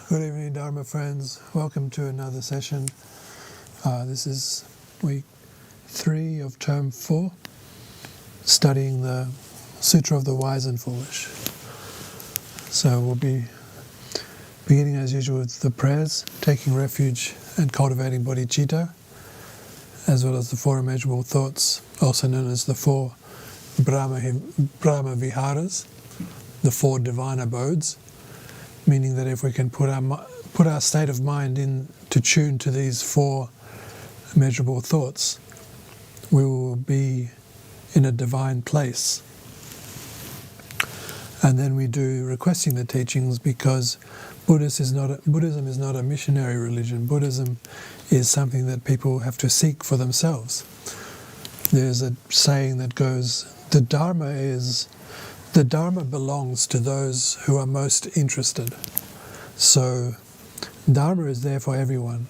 Good evening, Dharma friends. Welcome to another session. This is week 3 of term 4, studying the Sutra of the Wise and Foolish. So we'll be beginning as usual with the prayers, taking refuge and cultivating bodhicitta, as well as the 4 immeasurable thoughts, also known as the 4 Brahma Viharas, the 4 divine abodes, meaning that if we can put our state of mind in to tune to these 4 immeasurable thoughts, we will be in a divine place. And then we do requesting the teachings, because Buddhism is not a missionary religion. Buddhism is something that people have to seek for themselves. There's a saying that goes, the Dharma belongs to those who are most interested. So Dharma is there for everyone.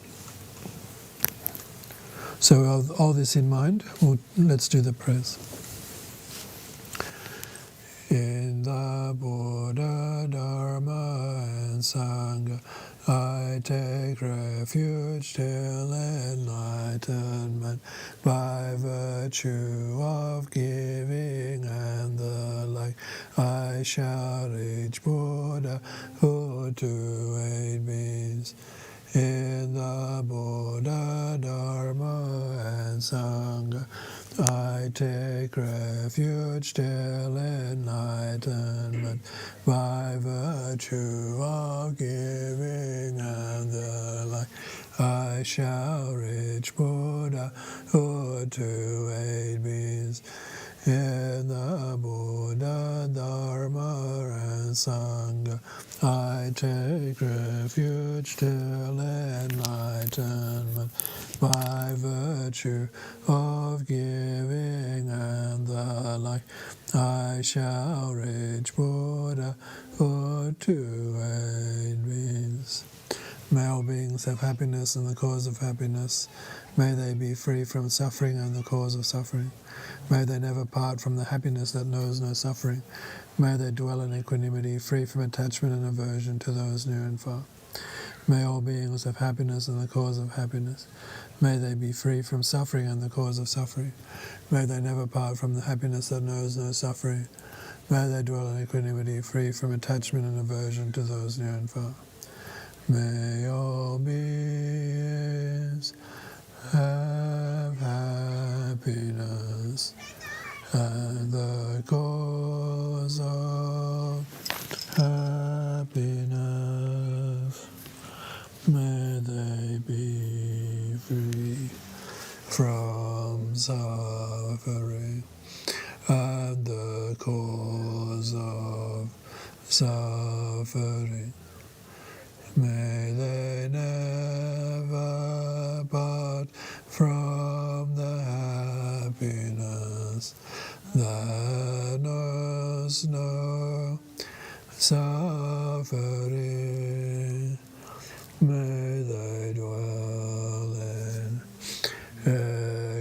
So with all this in mind, let's do the prayers. In the Buddha, Dharma and Sangha, I take refuge till enlightenment, by virtue of giving and the like. I shall reach Buddha, who to aid means. In the Buddha, Dharma and Sangha, I take refuge till enlightenment, by virtue of giving and the like. I shall reach Buddha, who to aid means. In the Buddha, Dharma and Sangha, I take refuge till enlightenment, by virtue of giving and the like. I shall reach Buddha, who to aid means. May all beings have happiness and the cause of happiness. May they be free from suffering and the cause of suffering. May they never part from the happiness that knows no suffering. May they dwell in equanimity, free from attachment and aversion to those near and far. May all beings have happiness and the cause of happiness. May they be free from suffering and the cause of suffering. May they never part from the happiness that knows no suffering. May they dwell in equanimity, free from attachment and aversion to those near and far. May all beings have happiness and the cause of happiness. May they be free from suffering and the cause of suffering. May they never part from the happiness that knows no suffering. May they dwell in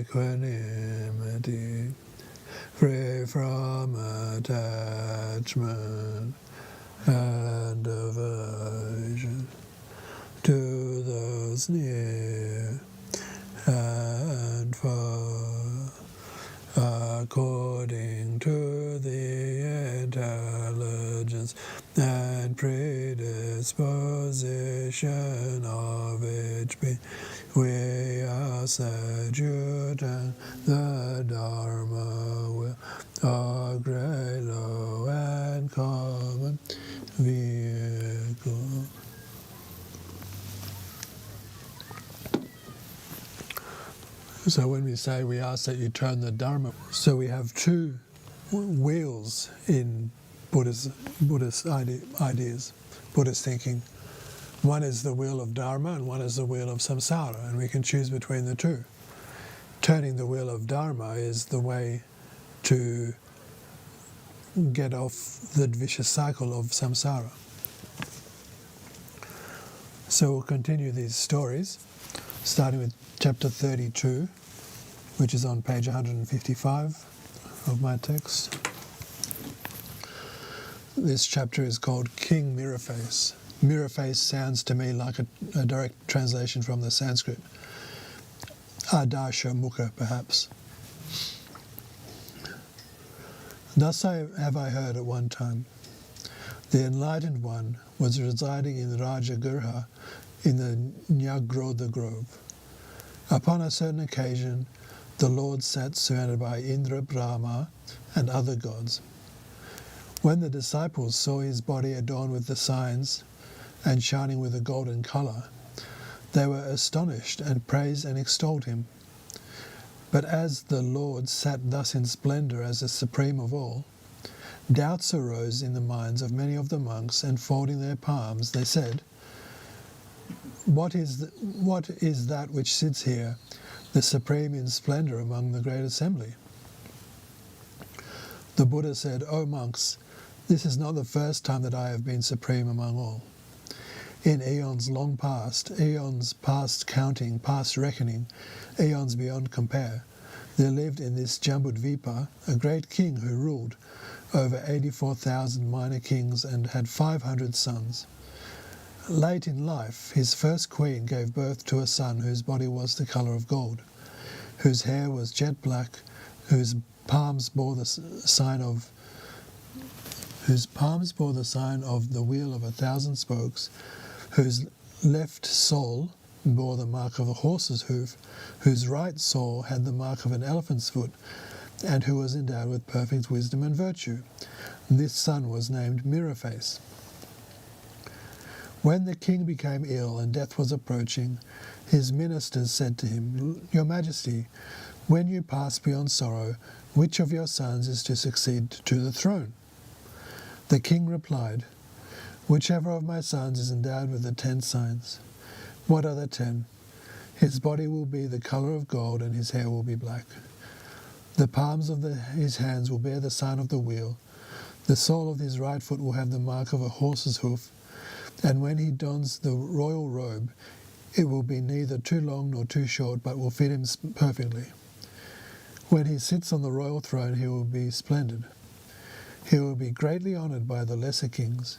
equanimity, free from attachment and aversion to those near and far, according to the intelligence and predisposition of each being. We are said and the Dharma will, our great, low and common vehicle. So when we say we ask that you turn the Dharma, so we have 2 wheels in Buddhist ideas, Buddhist thinking. One is the wheel of Dharma and one is the wheel of samsara, and we can choose between the 2. Turning the wheel of Dharma is the way to get off the vicious cycle of samsara. So we'll continue these stories, starting with chapter 32, which is on page 155 of my text. This chapter is called King Mirrorface. Mirror face sounds to me like a direct translation from the Sanskrit. Adarsha Mukha, perhaps. Thus have I heard at one time. The Enlightened One was residing in Rajagurha in the Nyagrodha Grove. Upon a certain occasion, the Lord sat surrounded by Indra, Brahma, and other gods. When the disciples saw his body adorned with the signs and shining with a golden colour, they were astonished and praised and extolled him. But as the Lord sat thus in splendour as the supreme of all, doubts arose in the minds of many of the monks, and folding their palms, they said, What is that which sits here, the supreme in splendour among the great assembly? The Buddha said, O monks, this is not the first time that I have been supreme among all. In eons long past, eons past counting, past reckoning, eons beyond compare, there lived in this Jambudvipa a great king who ruled over 84,000 minor kings and had 500 sons. Late in life, his first queen gave birth to a son whose body was the colour of gold, whose hair was jet black, whose palms bore the sign of the wheel of 1,000 spokes, whose left sole bore the mark of a horse's hoof, whose right sole had the mark of an elephant's foot, and who was endowed with perfect wisdom and virtue. This son was named Mirror-Face. When the king became ill and death was approaching, his ministers said to him, Your Majesty, when you pass beyond sorrow, which of your sons is to succeed to the throne? The king replied, Whichever of my sons is endowed with the 10 signs. What are the 10? His body will be the colour of gold and his hair will be black. The palms of his hands will bear the sign of the wheel. The sole of his right foot will have the mark of a horse's hoof. And when he dons the royal robe, it will be neither too long nor too short, but will fit him perfectly. When he sits on the royal throne, he will be splendid. He will be greatly honoured by the lesser kings.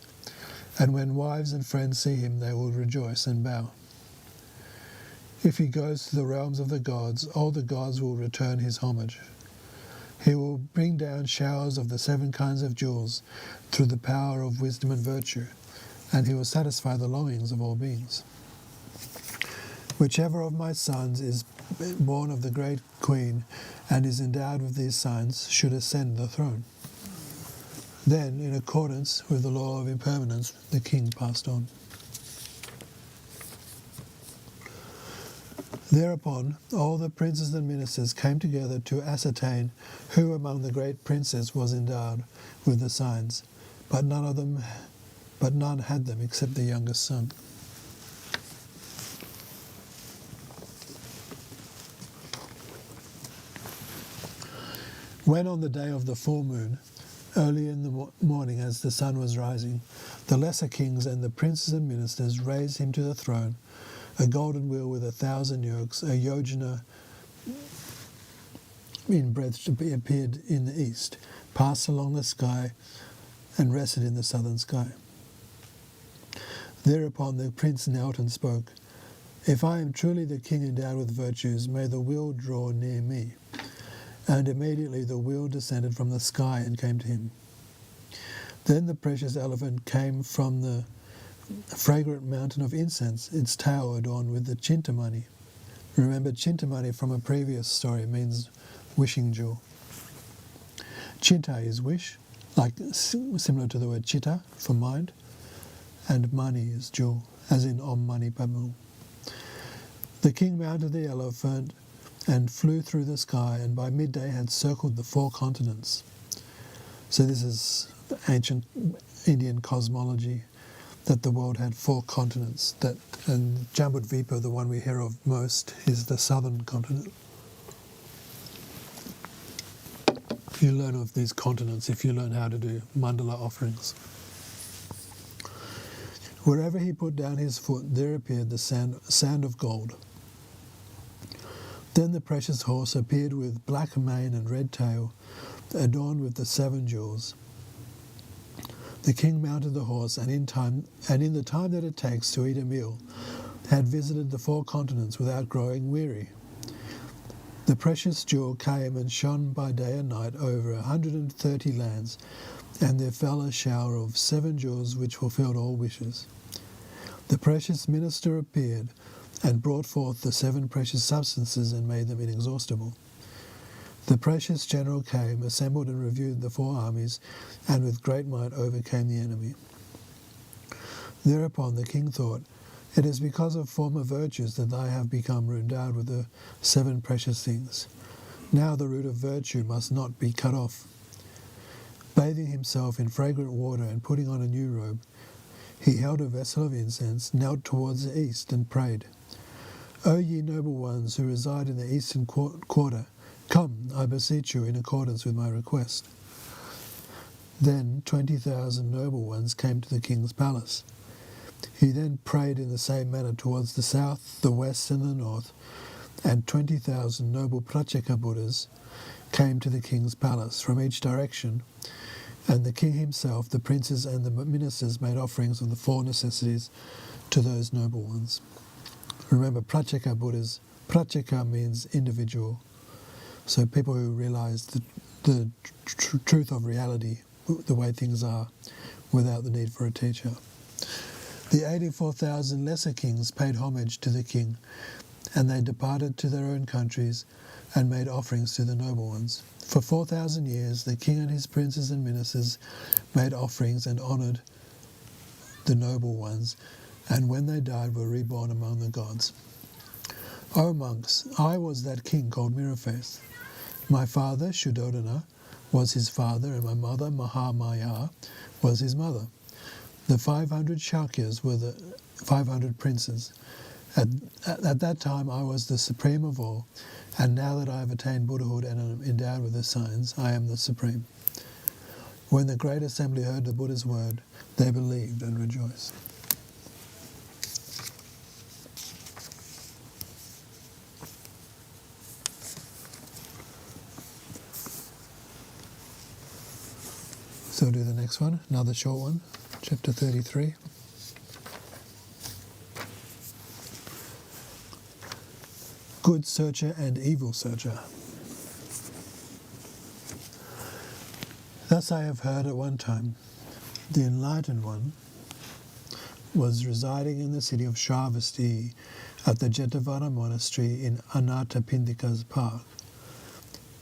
And when wives and friends see him, they will rejoice and bow. If he goes to the realms of the gods, all the gods will return his homage. He will bring down showers of the 7 kinds of jewels through the power of wisdom and virtue, and he will satisfy the longings of all beings. Whichever of my sons is born of the great queen and is endowed with these signs should ascend the throne. Then, in accordance with the law of impermanence, the king passed on. Thereupon, all the princes and ministers came together to ascertain who among the great princes was endowed with the signs, but none had them except the youngest son. When on the day of the full moon, early in the morning as the sun was rising, the lesser kings and the princes and ministers raised him to the throne. A golden wheel with 1,000 yokes, a yojana in breadth appeared in the east, passed along the sky, and rested in the southern sky. Thereupon the prince knelt and spoke, If I am truly the king endowed with virtues, may the wheel draw near me. And immediately the wheel descended from the sky and came to him. Then the precious elephant came from the fragrant mountain of incense, its tail adorned with the Chintamani. Remember, Chintamani from a previous story means wishing jewel. Chinta is wish, like similar to the word chitta for mind, and mani is jewel, as in Om Mani Padme. The king mounted the elephant and flew through the sky, and by midday had circled the 4 continents. So this is ancient Indian cosmology, that the world had 4 continents, and Jambudvipa, the one we hear of most, is the southern continent. You learn of these continents if you learn how to do mandala offerings. Wherever he put down his foot, there appeared the sand of gold. Then the precious horse appeared with black mane and red tail, adorned with the 7 jewels. The king mounted the horse, and in the time that it takes to eat a meal, had visited the 4 continents without growing weary. The precious jewel came and shone by day and night over 130 lands, and there fell a shower of 7 jewels which fulfilled all wishes. The precious minister appeared and brought forth the 7 precious substances and made them inexhaustible. The precious general came, assembled and reviewed the 4 armies, and with great might overcame the enemy. Thereupon the king thought, "It is because of former virtues that I have become endowed with the 7 precious things. Now the root of virtue must not be cut off." Bathing himself in fragrant water and putting on a new robe, he held a vessel of incense, knelt towards the east, and prayed, "O ye noble ones who reside in the eastern quarter, come, I beseech you, in accordance with my request." Then 20,000 noble ones came to the king's palace. He then prayed in the same manner towards the south, the west, and the north, and 20,000 noble Pratyeka Buddhas came to the king's palace from each direction, and the king himself, the princes, and the ministers made offerings of the 4 necessities to those noble ones. Remember, Pratyeka Buddhas, Pratyeka means individual, so people who realize the truth of reality, the way things are, without the need for a teacher. The 84,000 lesser kings paid homage to the king, and they departed to their own countries and made offerings to the noble ones. For 4,000 years the king and his princes and ministers made offerings and honoured the noble ones, and when they died were reborn among the gods. O monks, I was that king called Mirror-Face. My father, Shuddhodana, was his father, and my mother, Mahamaya, was his mother. The 500 Shakyas were the 500 princes. At that time I was the supreme of all, and now that I have attained Buddhahood and am endowed with the signs, I am the supreme. When the great assembly heard the Buddha's word, they believed and rejoiced. So we'll do the next one, another short one, chapter 33. Good searcher and evil searcher. Thus I have heard at one time, the enlightened one was residing in the city of Shravasti at the Jetavana monastery in Anathapindika's park.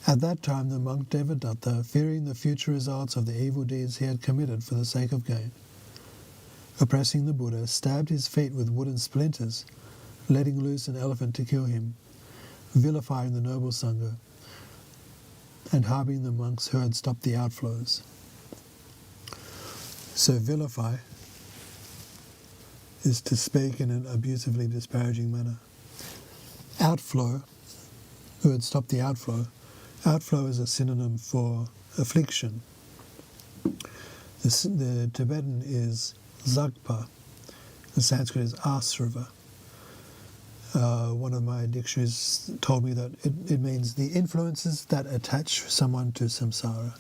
At that time the monk Devadatta, fearing the future results of the evil deeds he had committed for the sake of gain, oppressing the Buddha, stabbed his feet with wooden splinters, letting loose an elephant to kill him, vilifying the noble Sangha, and harming the monks who had stopped the outflows. So vilify is to speak in an abusively disparaging manner. Outflow, who had stopped the outflow. Outflow is a synonym for affliction. The Tibetan is Zagpa. The Sanskrit is Asrava. One of my dictionaries told me that it means the influences that attach someone to samsara.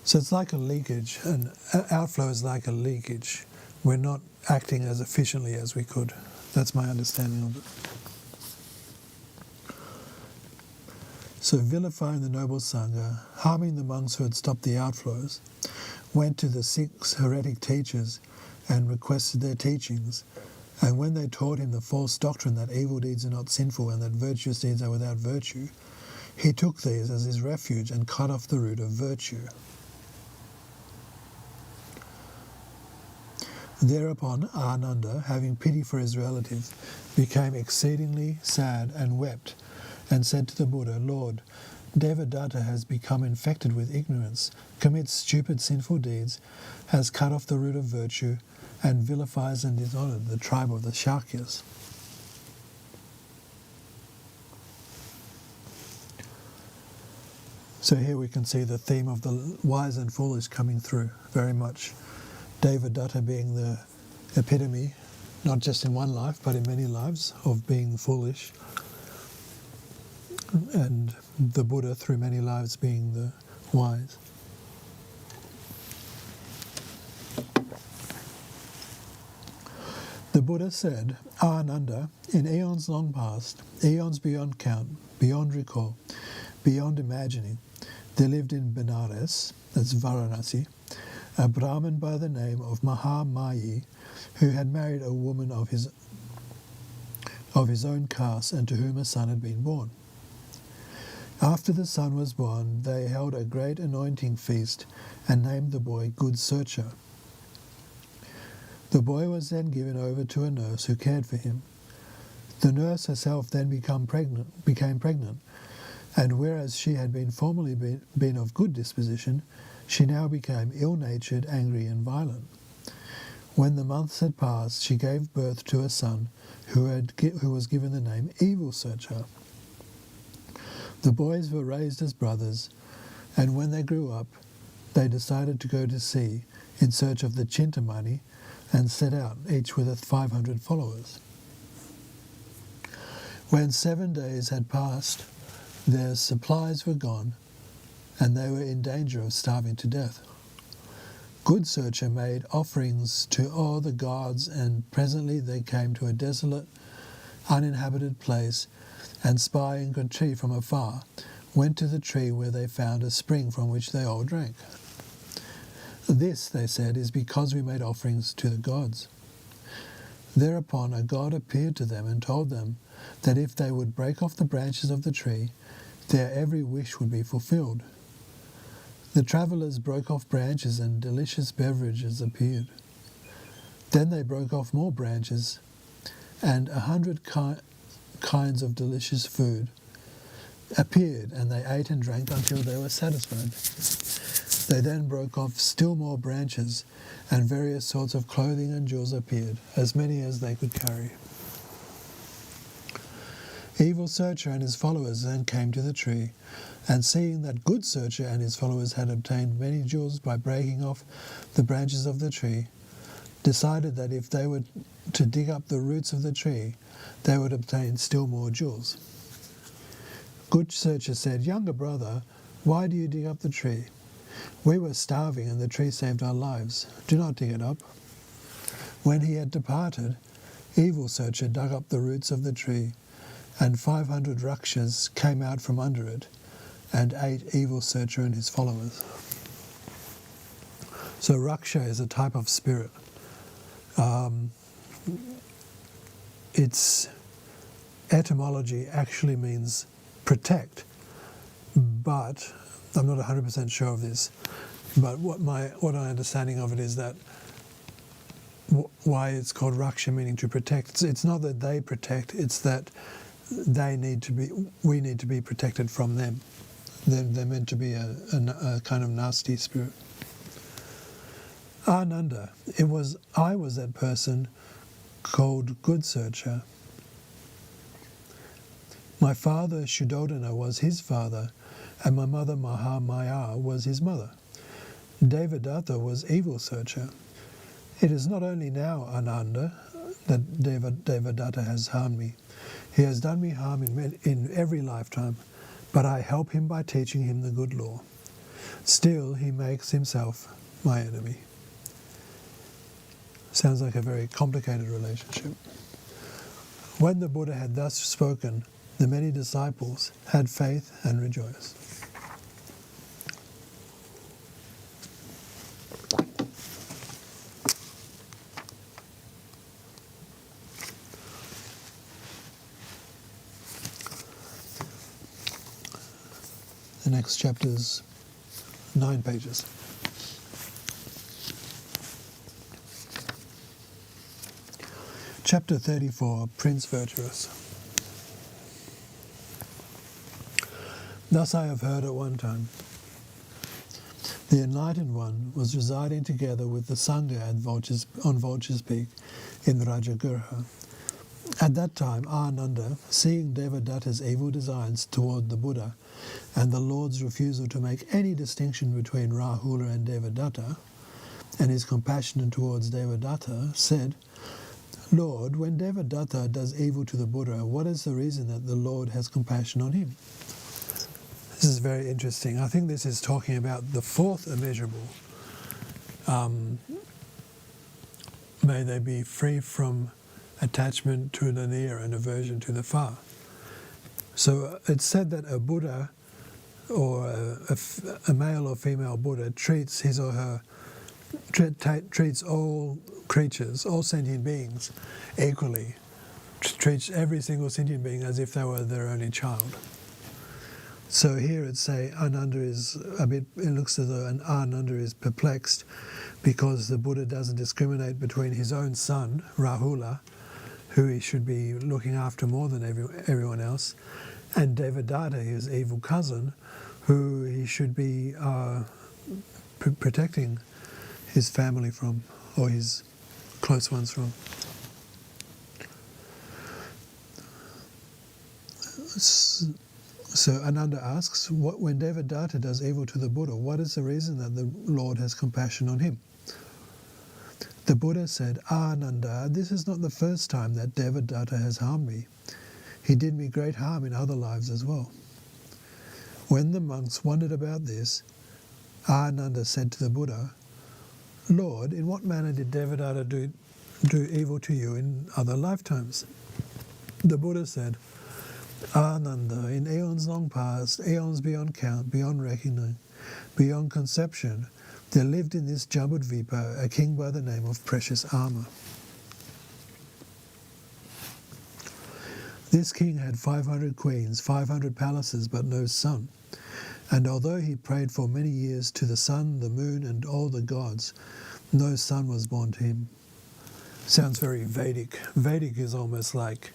So it's like a leakage, and outflow is like a leakage. We're not acting as efficiently as we could. That's my understanding of it. So vilifying the noble Sangha, harming the monks who had stopped the outflows, went to the 6 heretic teachers and requested their teachings. And when they taught him the false doctrine that evil deeds are not sinful and that virtuous deeds are without virtue, he took these as his refuge and cut off the root of virtue. Thereupon Ananda, having pity for his relative, became exceedingly sad and wept, and said to the Buddha, "Lord, Devadatta has become infected with ignorance, commits stupid sinful deeds, has cut off the root of virtue, and vilifies and dishonored the tribe of the Shakyas." So here we can see the theme of the wise and foolish coming through very much. Devadatta being the epitome, not just in one life, but in many lives, of being foolish, and the Buddha through many lives being the wise. The Buddha said, Ananda, in eons long past, eons beyond count, beyond recall, beyond imagining, there lived in Benares, that's Varanasi, a Brahmin by the name of Mahamayi, who had married a woman of his own caste and to whom a son had been born. After the son was born, they held a great anointing feast and named the boy Good Searcher. The boy was then given over to a nurse who cared for him. The nurse herself then became pregnant, and whereas she had been formerly been of good disposition, she now became ill-natured, angry and violent. When the months had passed, she gave birth to a son who was given the name Evil Searcher. The boys were raised as brothers, and when they grew up, they decided to go to sea in search of the Chintamani and set out, each with 500 followers. When 7 days had passed, their supplies were gone, and they were in danger of starving to death. Good Searcher made offerings to all the gods, and presently they came to a desolate, uninhabited place, and spying a tree from afar, went to the tree where they found a spring from which they all drank. This, they said, is because we made offerings to the gods. Thereupon a god appeared to them and told them that if they would break off the branches of the tree, their every wish would be fulfilled. The travellers broke off branches and delicious beverages appeared. Then they broke off more branches, and 100 kinds of delicious food appeared, and they ate and drank until they were satisfied. They then broke off still more branches, and various sorts of clothing and jewels appeared, as many as they could carry. Evil Searcher and his followers then came to the tree, and seeing that Good Searcher and his followers had obtained many jewels by breaking off the branches of the tree, decided that if they were to dig up the roots of the tree, they would obtain still more jewels. Good Searcher said, "Younger brother, why do you dig up the tree? We were starving and the tree saved our lives. Do not dig it up." When he had departed, Evil Searcher dug up the roots of the tree, and 500 Rakshas came out from under it and ate Evil Searcher and his followers. So Raksha is a type of spirit. Its etymology actually means protect, but I'm not 100% sure of this. But what my understanding of it is that why it's called Raksha, meaning to protect. It's not that they protect; it's that we need to be protected from them. They're meant to be a kind of nasty spirit. Ananda, I was that person called Good Searcher. My father Shuddhodana was his father, and my mother Mahamaya was his mother. Devadatta was Evil Searcher. It is not only now, Ananda, that Devadatta has harmed me. He has done me harm in every lifetime, but I help him by teaching him the good law. Still, he makes himself my enemy. Sounds like a very complicated relationship. When the Buddha had thus spoken, the many disciples had faith and rejoiced. The next chapter's 9 pages. Chapter 34, Prince Virtuous. Thus I have heard at one time. The Enlightened One was residing together with the Sangha on Vulture's Peak in Rajagurha. At that time, Ananda, seeing Devadatta's evil designs toward the Buddha and the Lord's refusal to make any distinction between Rahula and Devadatta, and his compassion towards Devadatta, said, "Lord, when Devadatta does evil to the Buddha, what is the reason that the Lord has compassion on him?" This is very interesting. I think this is talking about the fourth immeasurable. May they be free from attachment to the near and aversion to the far. So it's said that a Buddha, or a male or female Buddha, treats his or her treats all creatures, all sentient beings, equally. Treats every single sentient being as if they were their only child. So here it's say Ananda is a bit. It looks as though an Ananda is perplexed because the Buddha doesn't discriminate between his own son Rahula, who he should be looking after more than everyone else, and Devadatta, his evil cousin, who he should be protecting his family from, or his close ones from. So Ananda asks, when Devadatta does evil to the Buddha, what is the reason that the Lord has compassion on him? The Buddha said, Ananda, this is not the first time that Devadatta has harmed me. He did me great harm in other lives as well. When the monks wondered about this, Ananda said to the Buddha, Lord, in what manner did Devadatta do evil to you in other lifetimes? The Buddha said, Ananda, in aeons long past, aeons beyond count, beyond reckoning, beyond conception, there lived in this Jambudvipa a king by the name of Precious Armour. This king had 500 queens, 500 palaces, but no son. And although he prayed for many years to the sun, the moon, and all the gods, no son was born to him. Sounds very Vedic. Vedic is almost like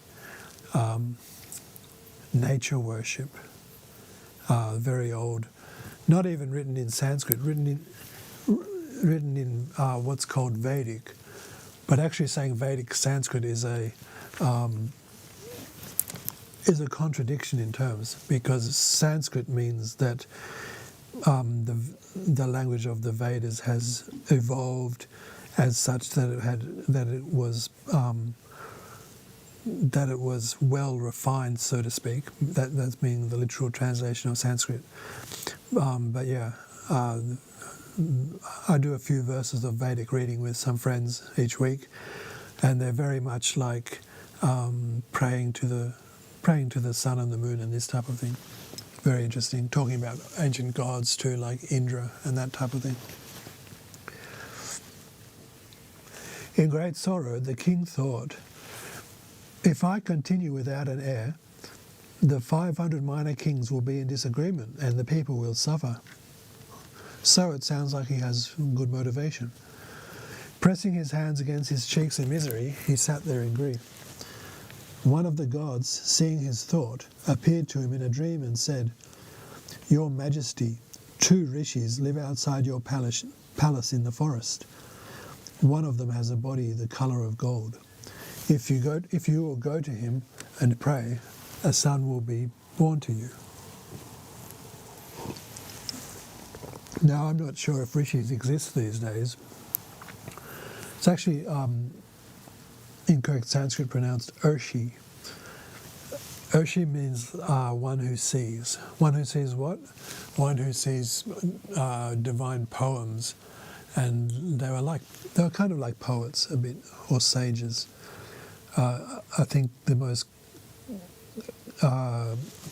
nature worship. Very old. Not even written in Sanskrit, written in what's called Vedic. But actually saying Vedic Sanskrit is a contradiction in terms, because Sanskrit means that the language of the Vedas has evolved as such that it was well refined, so to speak. That's being the literal translation of Sanskrit. But yeah, I do a few verses of Vedic reading with some friends each week, and they're very much like praying to the sun and the moon and this type of thing. Very interesting. Talking about ancient gods too, like Indra and that type of thing. In great sorrow, the king thought, if I continue without an heir, the 500 minor kings will be in disagreement and the people will suffer. So it sounds like he has good motivation. Pressing his hands against his cheeks in misery, he sat there in grief. One of the gods, seeing his thought, appeared to him in a dream and said, Your Majesty, 2 rishis live outside your palace in the forest. One of them has a body the colour of gold. If you will go to him and pray, a son will be born to you. Now, I'm not sure if rishis exist these days. It's actually incorrect Sanskrit pronounced Urshi. Urshi means one who sees. One who sees what? One who sees divine poems, and they were kind of like poets a bit, or sages. I think the most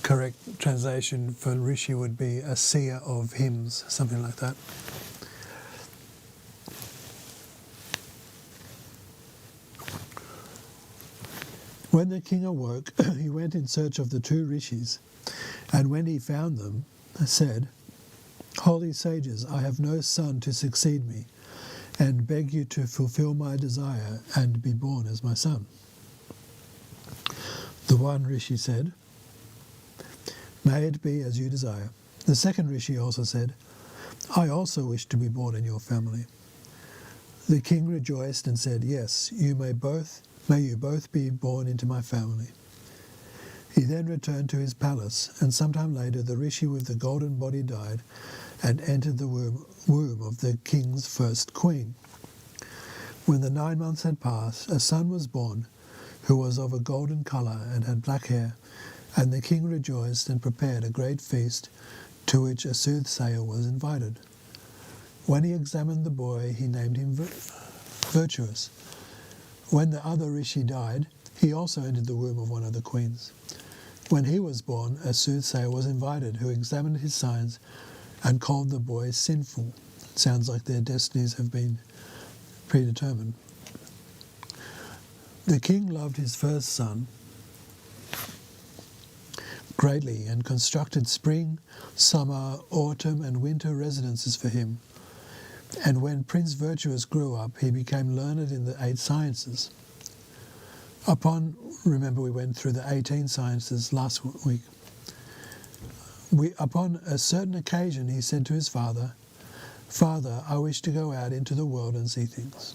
correct translation for rishi would be a seer of hymns, something like that. When the king awoke, he went in search of the 2 rishis, and when he found them, said, Holy sages, I have no son to succeed me, and beg you to fulfill my desire and be born as my son. The one rishi said, May it be as you desire. The second rishi also said, I also wish to be born in your family. The king rejoiced and said, Yes, may you both be born into my family. He then returned to his palace, and sometime later the rishi with the golden body died and entered the womb of the king's first queen. When the 9 months had passed, a son was born, who was of a golden colour and had black hair, and the king rejoiced and prepared a great feast, to which a soothsayer was invited. When he examined the boy, he named him Virtuous. When the other rishi died, he also entered the womb of one of the queens. When he was born, a soothsayer was invited who examined his signs and called the boy sinful. It sounds like their destinies have been predetermined. The king loved his first son greatly and constructed spring, summer, autumn and winter residences for him. And when Prince Virtuous grew up, he became learned in the 8 sciences. Remember we went through the 18 sciences last week. Upon a certain occasion, he said to his father, "Father, I wish to go out into the world and see things."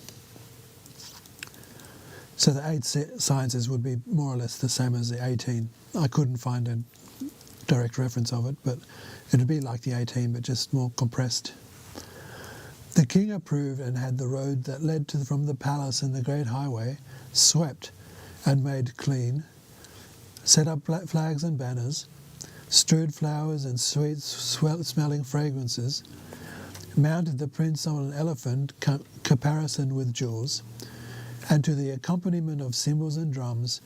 So the 8 sciences would be more or less the same as the 18. I couldn't find a direct reference of it, but it would be like the 18, but just more compressed. The king approved and had the road that led from the palace and the great highway swept and made clean, set up flags and banners, strewed flowers and sweet smelling fragrances, mounted the prince on an elephant caparisoned with jewels, and to the accompaniment of cymbals and drums,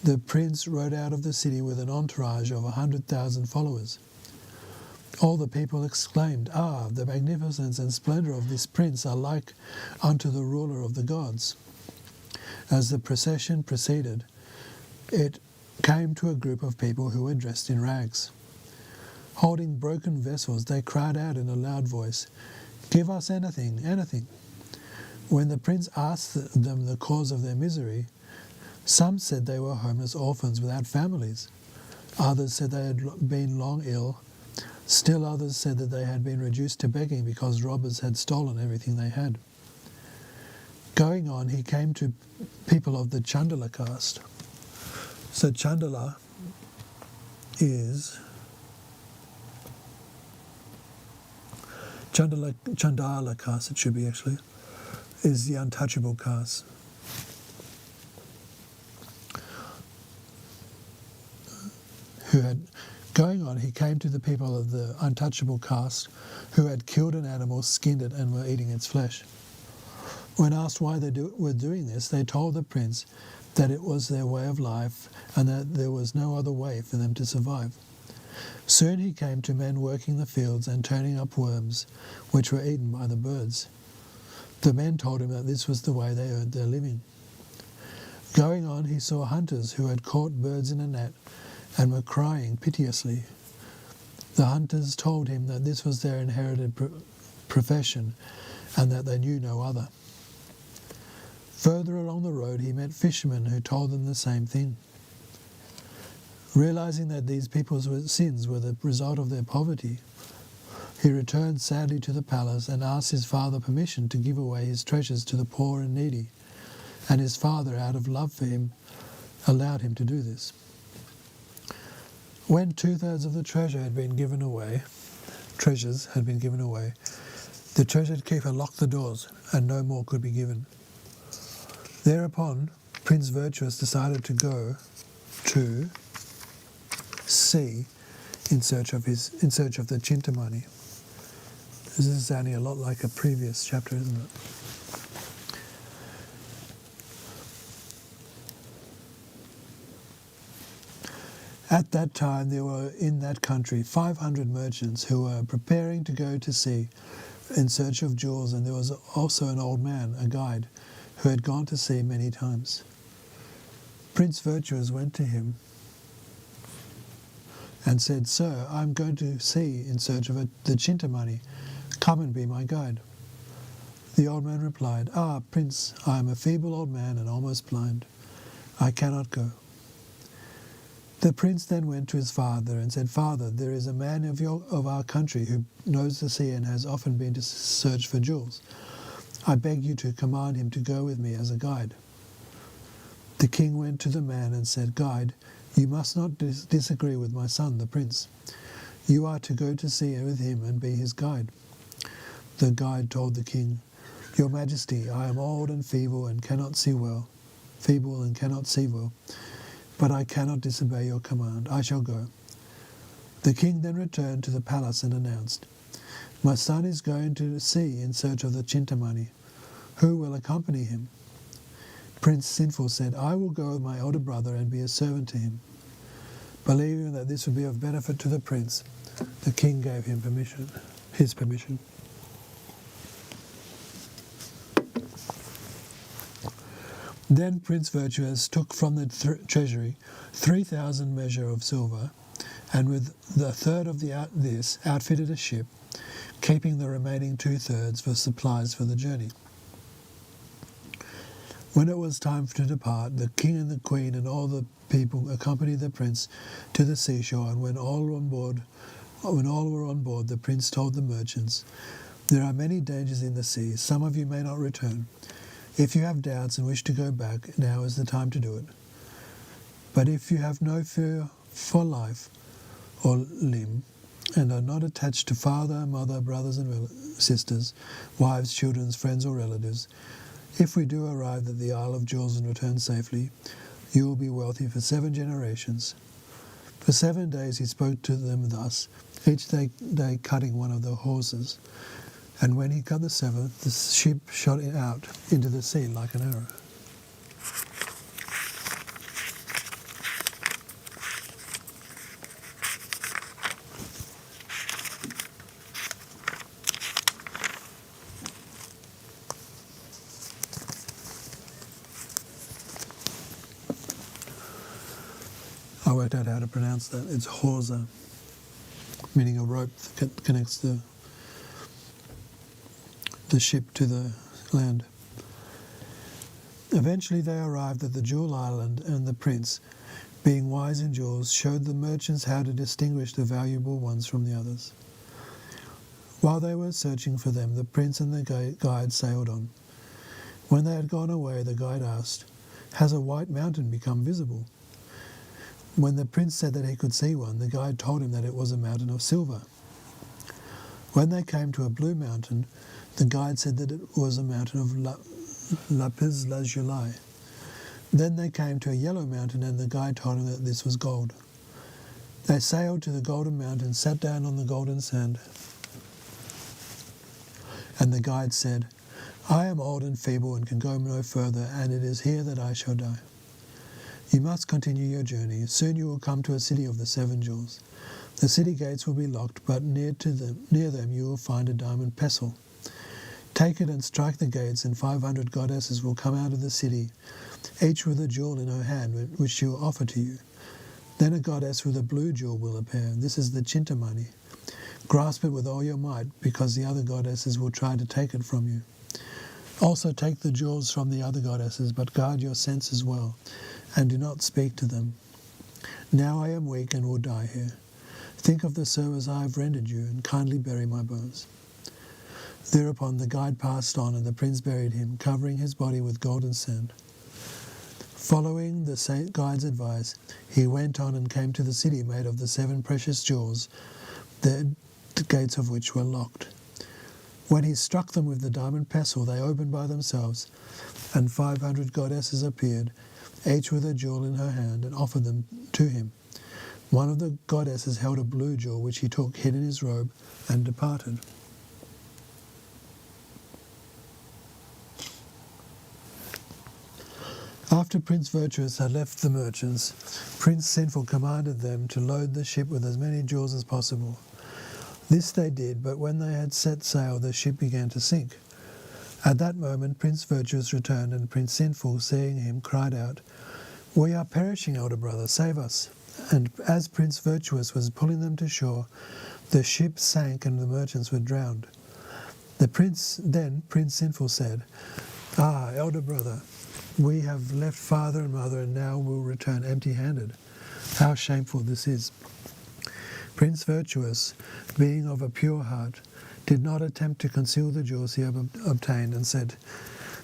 the prince rode out of the city with an entourage of 100,000 followers. All the people exclaimed, "Ah, the magnificence and splendour of this prince are like unto the ruler of the gods." As the procession proceeded, it came to a group of people who were dressed in rags. Holding broken vessels, they cried out in a loud voice, "Give us anything, anything." When the prince asked them the cause of their misery, some said they were homeless orphans without families. Others said they had been long ill. Still others said that they had been reduced to begging because robbers had stolen everything they had. Going on, he came to people of the Chandala caste. So Chandala is Chandala caste, it should be actually, is the untouchable caste. Going on, he came to the people of the untouchable caste who had killed an animal, skinned it, and were eating its flesh. When asked why they were doing this, they told the prince that it was their way of life and that there was no other way for them to survive. Soon he came to men working the fields and turning up worms, which were eaten by the birds. The men told him that this was the way they earned their living. Going on, he saw hunters who had caught birds in a net and were crying piteously. The hunters told him that this was their inherited profession and that they knew no other. Further along the road, he met fishermen who told them the same thing. Realizing that these people's sins were the result of their poverty, he returned sadly to the palace and asked his father permission to give away his treasures to the poor and needy, and his father, out of love for him, allowed him to do this. When 2/3 of the treasures had been given away, the treasured keeper locked the doors and no more could be given. Thereupon, Prince Virtuous decided to go to sea in search of the Chintamani. This is sounding a lot like a previous chapter, isn't it? At that time, there were in that country 500 merchants who were preparing to go to sea in search of jewels, and there was also an old man, a guide, who had gone to sea many times. Prince Virtuous went to him and said, "Sir, I am going to sea in search of the Chintamani. Come and be my guide." The old man replied, "Ah, Prince, I am a feeble old man and almost blind. I cannot go." The prince then went to his father and said, "Father, there is a man of our country who knows the sea and has often been to search for jewels. I beg you to command him to go with me as a guide." The king went to the man and said, "Guide, you must not disagree with my son, the prince. You are to go to sea with him and be his guide." The guide told the king, "Your Majesty, I am old and feeble and cannot see well, but I cannot disobey your command. I shall go." The king then returned to the palace and announced, "My son is going to sea in search of the Chintamani. Who will accompany him?" Prince Sinful said, I will go with my elder brother and be a servant to him. Believing that this would be of benefit to the prince, the king gave him his permission. Then Prince Virtuous took from the treasury 3,000 measure of silver, and with the third of this outfitted a ship, keeping the remaining 2/3 for supplies for the journey. When it was time to depart, the king and the queen and all the people accompanied the prince to the seashore, and when all were on board, the prince told the merchants, "There are many dangers in the sea. Some of you may not return. If you have doubts and wish to go back, now is the time to do it. But if you have no fear for life or limb, and are not attached to father, mother, brothers and sisters, wives, children, friends or relatives, if we do arrive at the Isle of Jewels and return safely, you will be wealthy for 7 generations." For 7 days he spoke to them thus, each day cutting one of the horses. And when he cut the 7th, the ship shot out into the sea like an arrow. I worked out how to pronounce that. It's hawser, meaning a rope that connects the ship to the land. Eventually they arrived at the Jewel Island, and the prince, being wise in jewels, showed the merchants how to distinguish the valuable ones from the others. While they were searching for them, the prince and the guide sailed on. When they had gone away, the guide asked, "Has a white mountain become visible?" When the prince said that he could see one, the guide told him that it was a mountain of silver. When they came to a blue mountain, the guide said that it was a mountain of lapis lazuli. Then they came to a yellow mountain, and the guide told him that this was gold. They sailed to the golden mountain, sat down on the golden sand, and the guide said, "I am old and feeble and can go no further, and it is here that I shall die. You must continue your journey. Soon you will come to a city of the 7 jewels. The city gates will be locked, but near them you will find a diamond pestle. Take it and strike the gates, and 500 goddesses will come out of the city, each with a jewel in her hand, which she will offer to you. Then a goddess with a blue jewel will appear. This is the Chintamani. Grasp it with all your might, because the other goddesses will try to take it from you. Also take the jewels from the other goddesses, but guard your senses well, and do not speak to them. Now I am weak and will die here. Think of the service I have rendered you, and kindly bury my bones." Thereupon the guide passed on, and the prince buried him, covering his body with golden sand. Following the guide's advice, he went on and came to the city made of the 7 precious jewels, the gates of which were locked. When he struck them with the diamond pestle, they opened by themselves, and 500 goddesses appeared, each with a jewel in her hand, and offered them to him. One of the goddesses held a blue jewel, which he took, hid in his robe, and departed. After Prince Virtuous had left the merchants, Prince Sinful commanded them to load the ship with as many jewels as possible. This they did, but when they had set sail, the ship began to sink. At that moment Prince Virtuous returned, and Prince Sinful, seeing him, cried out, "We are perishing, elder brother, save us." And as Prince Virtuous was pulling them to shore, the ship sank and the merchants were drowned. Then Prince Sinful said, "Ah, elder brother, we have left father and mother, and now will return empty-handed. How shameful this is." Prince Virtuous, being of a pure heart, did not attempt to conceal the jewels he had obtained, and said,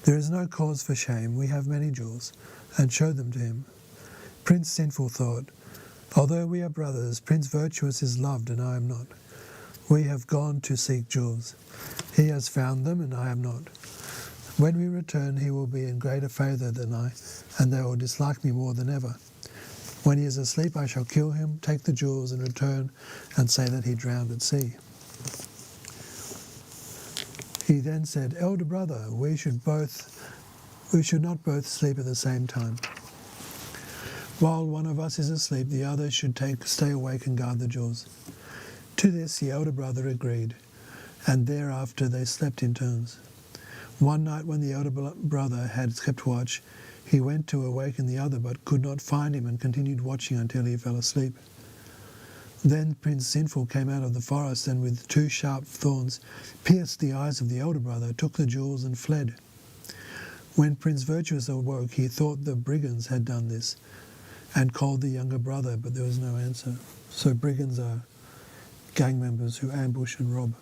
"There is no cause for shame, we have many jewels," and showed them to him. Prince Sinful thought, "Although we are brothers, Prince Virtuous is loved and I am not. We have gone to seek jewels. He has found them and I am not. When we return, he will be in greater favour than I, and they will dislike me more than ever. When he is asleep, I shall kill him, take the jewels, and return and say that he drowned at sea." He then said, "Elder brother, we should both We should not both sleep at the same time. While one of us is asleep, the other should stay awake and guard the jewels." To this the elder brother agreed, and thereafter they slept in turns. One night when the elder brother had kept watch, he went to awaken the other but could not find him and continued watching until he fell asleep. Then Prince Sinful came out of the forest and with 2 sharp thorns pierced the eyes of the elder brother, took the jewels and fled. When Prince Virtuous awoke, he thought the brigands had done this and called the younger brother, but there was no answer. So brigands are gang members who ambush and rob.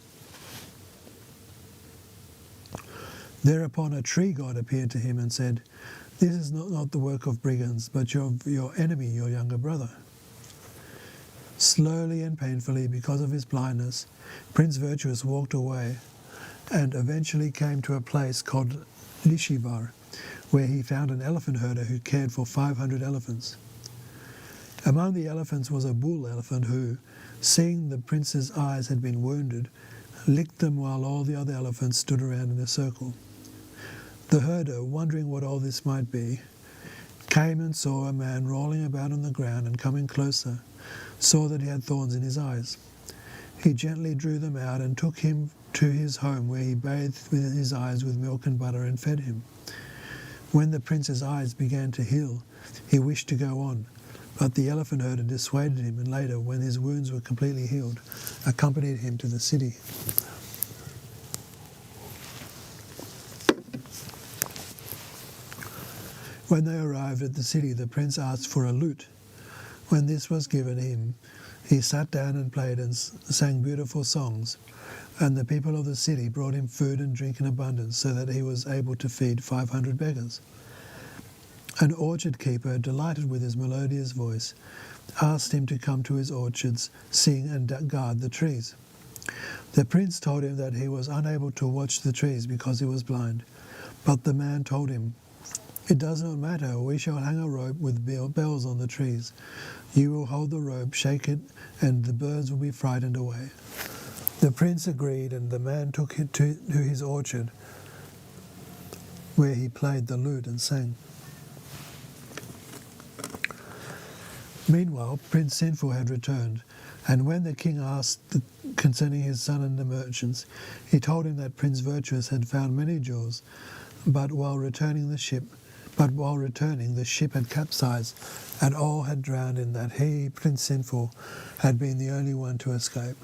Thereupon a tree god appeared to him and said, "This is not the work of brigands, but your enemy, your younger brother." Slowly and painfully, because of his blindness, Prince Virtuous walked away and eventually came to a place called Lishivar, where he found an elephant herder who cared for 500 elephants. Among the elephants was a bull elephant who, seeing the prince's eyes had been wounded, licked them while all the other elephants stood around in a circle. The herder, wondering what all this might be, came and saw a man rolling about on the ground, and coming closer, saw that he had thorns in his eyes. He gently drew them out and took him to his home, where he bathed his eyes with milk and butter and fed him. When the prince's eyes began to heal, he wished to go on, but the elephant herder dissuaded him, and later, when his wounds were completely healed, accompanied him to the city. When they arrived at the city, the prince asked for a lute. When this was given him, he sat down and played and sang beautiful songs, and the people of the city brought him food and drink in abundance, so that he was able to feed 500 beggars. An orchard keeper, delighted with his melodious voice, asked him to come to his orchards, sing and guard the trees. The prince told him that he was unable to watch the trees because he was blind, but the man told him, "It does not matter, we shall hang a rope with bells on the trees. You will hold the rope, shake it, and the birds will be frightened away." The prince agreed, and the man took him to his orchard, where he played the lute and sang. Meanwhile, Prince Sinful had returned, and when the king asked concerning his son and the merchants, he told him that Prince Virtuous had found many jewels, but while returning, the ship had capsized, and all had drowned, in that he, Prince Sinful, had been the only one to escape.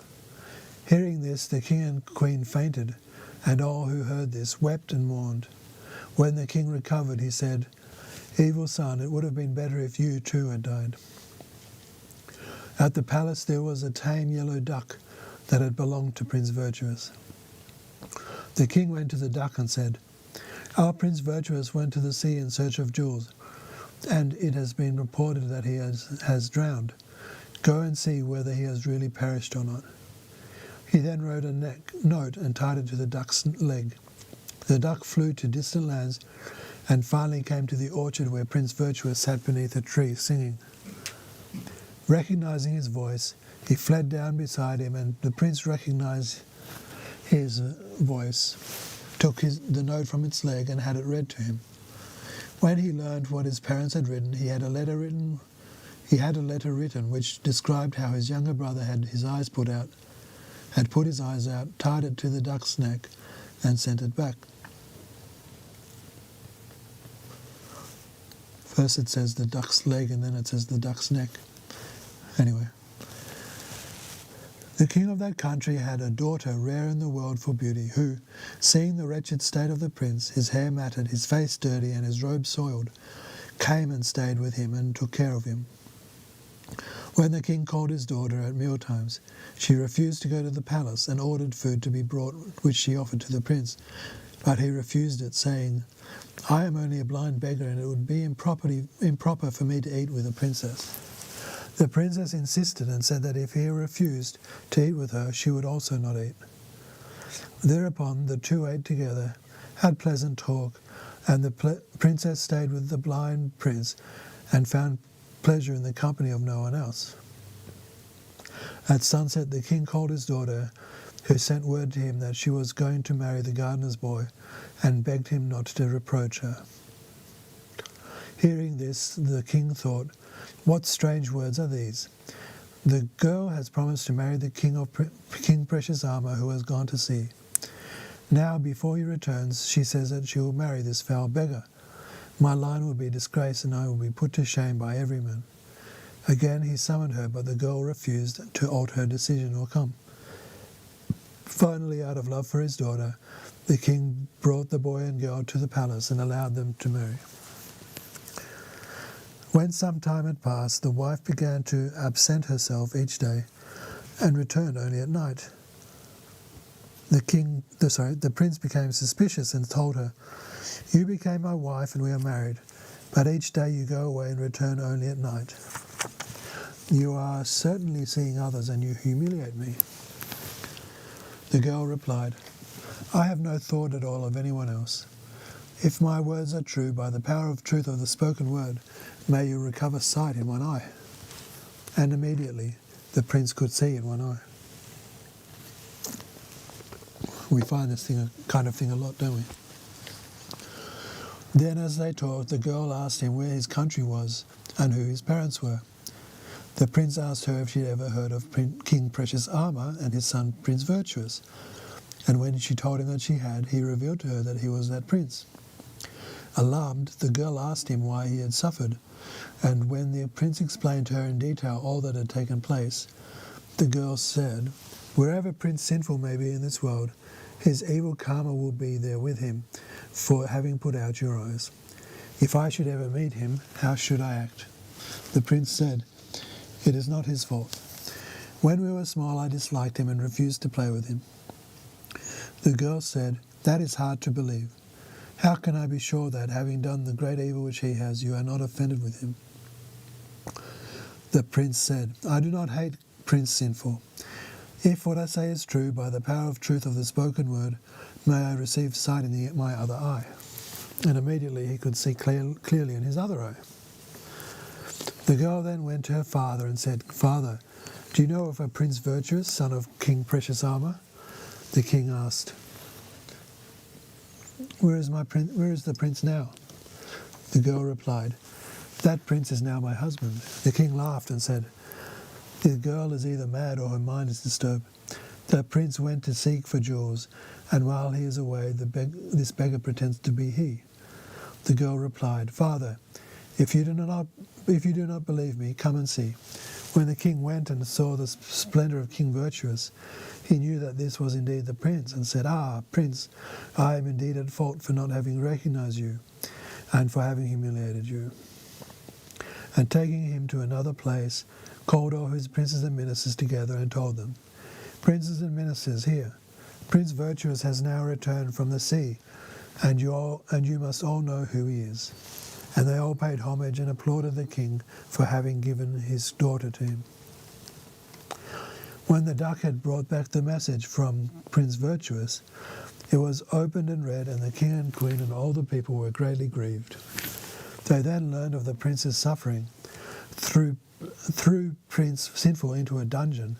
Hearing this, the king and queen fainted, and all who heard this wept and mourned. When the king recovered, he said, "Evil son, it would have been better if you too had died." At the palace there was a tame yellow duck that had belonged to Prince Virtuous. The king went to the duck and said, "Our Prince Virtuous went to the sea in search of jewels, and it has been reported that he has drowned. Go and see whether he has really perished or not." He then wrote a note and tied it to the duck's leg. The duck flew to distant lands and finally came to the orchard where Prince Virtuous sat beneath a tree singing. Recognizing his voice, he fled down beside him, and the prince recognized his voice, took the note from its leg and had it read to him. When he learned what his parents had written, he had a letter written which described how his younger brother had put his eyes out, tied it to the duck's neck, and sent it back. First it says the duck's leg, and then it says the duck's neck. Anyway. The king of that country had a daughter rare in the world for beauty, who, seeing the wretched state of the prince, his hair matted, his face dirty, and his robe soiled, came and stayed with him and took care of him. When the king called his daughter at mealtimes, she refused to go to the palace and ordered food to be brought, which she offered to the prince. But he refused it, saying, "I am only a blind beggar, and it would be improper for me to eat with a princess." The princess insisted and said that if he refused to eat with her, she would also not eat. Thereupon the two ate together, had pleasant talk, and the princess stayed with the blind prince and found pleasure in the company of no one else. At sunset the king called his daughter, who sent word to him that she was going to marry the gardener's boy, and begged him not to reproach her. Hearing this, the king thought, "What strange words are these? The girl has promised to marry the King Precious Armor, who has gone to sea. Now, before he returns, she says that she will marry this foul beggar. My line will be disgraced, and I will be put to shame by every man." Again he summoned her, but the girl refused to alter her decision or come. Finally, out of love for his daughter, the king brought the boy and girl to the palace and allowed them to marry. When some time had passed, the wife began to absent herself each day and returned only at night. The prince became suspicious and told her, "You became my wife and we are married, but each day you go away and return only at night. You are certainly seeing others and you humiliate me." The girl replied, "I have no thought at all of anyone else. If my words are true, by the power of truth of the spoken word, may you recover sight in one eye." And immediately the prince could see in one eye. We find this kind of thing a lot, don't we? Then as they talked, the girl asked him where his country was and who his parents were. The prince asked her if she had ever heard of King Precious Armor and his son Prince Virtuous. And when she told him that she had, he revealed to her that he was that prince. Alarmed, the girl asked him why he had suffered, and when the prince explained to her in detail all that had taken place, the girl said, "Wherever Prince Sinful may be in this world, his evil karma will be there with him for having put out your eyes. If I should ever meet him, how should I act?" The prince said, "It is not his fault. When we were small, I disliked him and refused to play with him." The girl said, "That is hard to believe. How can I be sure that, having done the great evil which he has, you are not offended with him?" The prince said, "I do not hate Prince Sinful. If what I say is true, by the power of truth of the spoken word, may I receive sight in my other eye." And immediately he could see clearly in his other eye. The girl then went to her father and said, "Father, do you know of a Prince Virtuous, son of King Precious Armor?" The king asked, Where is the prince now?" The girl replied, "That prince is now my husband." The king laughed and said, "The girl is either mad or her mind is disturbed. The prince went to seek for jewels, and while he is away, this beggar pretends to be he." The girl replied, "Father, if you do not believe me, come and see." When the king went and saw the splendor of King Virtuous, he knew that this was indeed the prince, and said, "Ah, prince, I am indeed at fault for not having recognized you, and for having humiliated you." And taking him to another place, called all his princes and ministers together and told them, "Princes and ministers, hear. Prince Virtuous has now returned from the sea, and you must all know who he is." And they all paid homage and applauded the king for having given his daughter to him. When the duck had brought back the message from Prince Virtuous, it was opened and read, and the king and queen and all the people were greatly grieved. They then learned of the prince's suffering, threw Prince Sinful into a dungeon,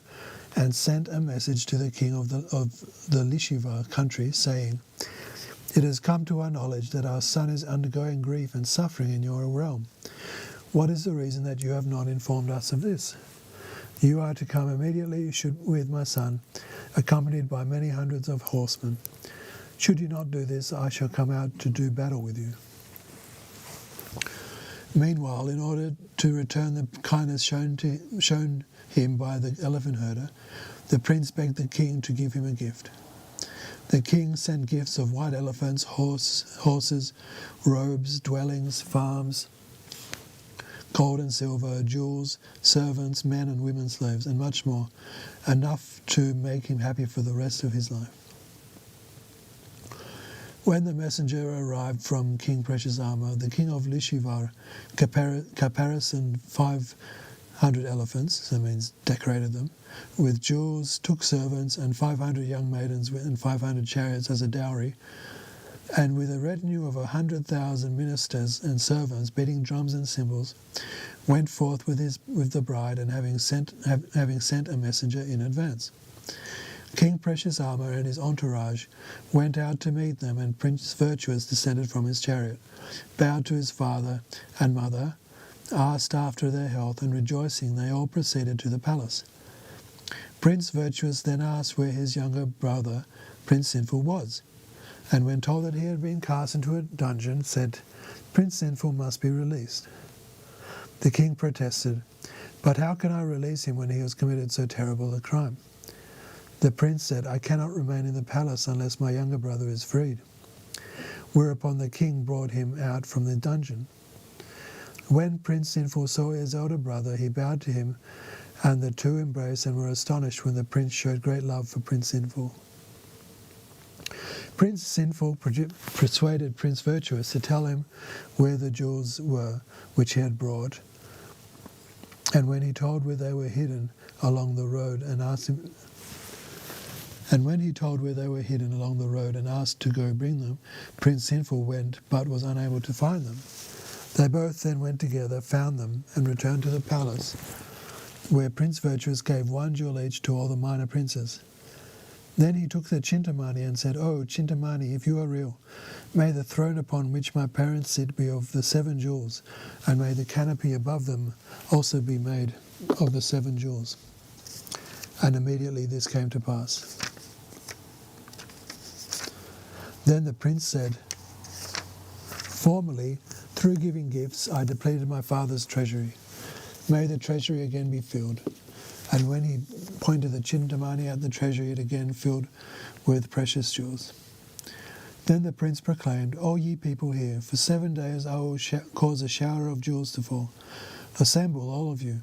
and sent a message to the king of the Lishiva country, saying, "It has come to our knowledge that our son is undergoing grief and suffering in your realm. What is the reason that you have not informed us of this? You are to come immediately with my son, accompanied by many hundreds of horsemen. Should you not do this, I shall come out to do battle with you." Meanwhile, in order to return the kindness shown him by the elephant herder, the prince begged the king to give him a gift. The king sent gifts of white elephants, horses, robes, dwellings, farms, gold and silver, jewels, servants, men and women slaves, and much more, enough to make him happy for the rest of his life. When the messenger arrived from King Precious Armor, the king of Lishivar caparisoned 500 elephants, that means decorated them, with jewels, took servants and 500 young maidens and 500 chariots as a dowry, and with a retinue of 100,000 ministers and servants beating drums and cymbals, went forth with the bride, and having sent a messenger in advance. King Precious Armour and his entourage went out to meet them, and Prince Virtuous descended from his chariot, bowed to his father and mother, asked after their health, and rejoicing they all proceeded to the palace. Prince Virtuous then asked where his younger brother, Prince Sinful, was, and when told that he had been cast into a dungeon, said, "Prince Sinful must be released." The king protested, "But how can I release him when he has committed so terrible a crime?" The prince said, "I cannot remain in the palace unless my younger brother is freed." Whereupon the king brought him out from the dungeon. When Prince Sinful saw his elder brother, he bowed to him, and the two embraced and were astonished when the prince showed great love for Prince Sinful. Prince Sinful persuaded Prince Virtuous to tell him where the jewels were which he had brought, and when he told where they were hidden along the road and asked to go bring them, Prince Sinful went but was unable to find them. They both then went together, found them, and returned to the palace, where Prince Virtuous gave one jewel each to all the minor princes. Then he took the Chintamani and said, "Oh, Chintamani, if you are real, may the throne upon which my parents sit be of the 7 jewels, and may the canopy above them also be made of the 7 jewels." And immediately this came to pass. Then the prince said, "Formerly, through giving gifts, I depleted my father's treasury. May the treasury again be filled." And when he pointed the Chintamani at the treasury, it again filled with precious jewels. Then the prince proclaimed, "O ye people here, for 7 days I will cause a shower of jewels to fall. Assemble, all of you."